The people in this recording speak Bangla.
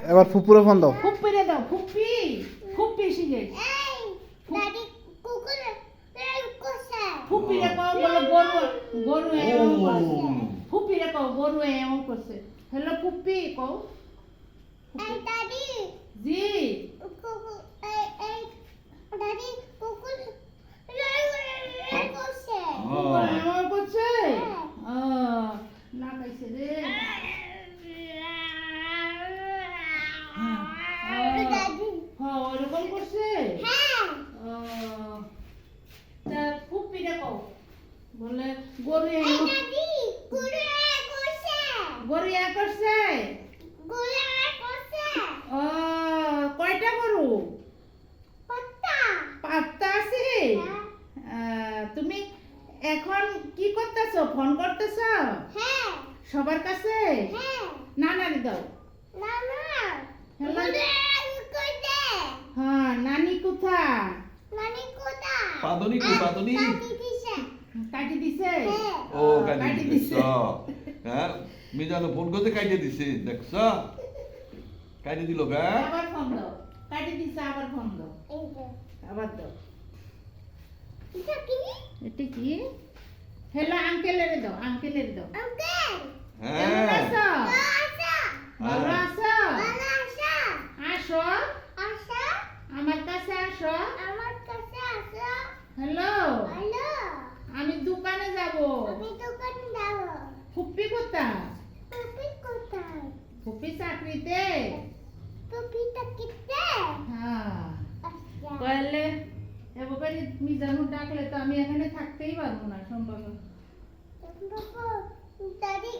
এবার ফুপুরে ফোন দাও। ফুপ্পিরে দাও, ফুপ্পি ফুপ্পি শিখে দাদি কুকুর করছে ফুপ্পিরে কও বলো গরু গরু এমন করছে ফুপ্পিরে কও গরু এমন করছে হ্যালো ফুপ্পি কও এই দাদি জি কুকুর এই দাদি কুকুর করছে এমন করছে না খাইছে রে দাদি হ্যাঁ ওরকম করছে হ্যাঁ তা ফুপ্পিরে কও বলে গরু এই এমন দাদি কুকুর করছে গরু এ করছে কুকুর করছে ও কয়টা গরু পত্তা পাঁচটা আছে তুমি এখন কি করতেছো ফোন করতেছো হ্যাঁ সবার কাছে হ্যাঁ না না দাও না না হ্যালো কইতে হ্যাঁ নানি কোথা নানি কোথা পাদনি কই পাদনি দাদি দিছে কাটি দিছে হ্যাঁ ও কাটি কাটি দিছে দিছে। হ্যাঁ মিজানো ফোন করতে কাটি দিছে দেখছ কাটি দিল গা আবার ফোন দাও কাটি দিছে আবার ফোন দাও এই যে আবার দাও এটা কি এটা কি হ্যালো আঙ্কেলের দাও আঙ্কেলের দাও আঙ্কেল কেমন হ্যাঁ আছো আশা ভালো আছো ভালো আশা আসো আশা আমার কাছে আসো আমার কাছে আসো হ্যালো হ্যালো আমি দোকানে যাব আমি দোকানে যাব ফুপ্পি কোথা তুমি কোথায় ফুপ্পি চাকরিতে টুপিটা কিতে হ্যাঁ আচ্ছা কইলে এবার মিজানু ডাকলে তো আমি এখানে থাকতেই পারবো না সম্ভব বাবা দাদি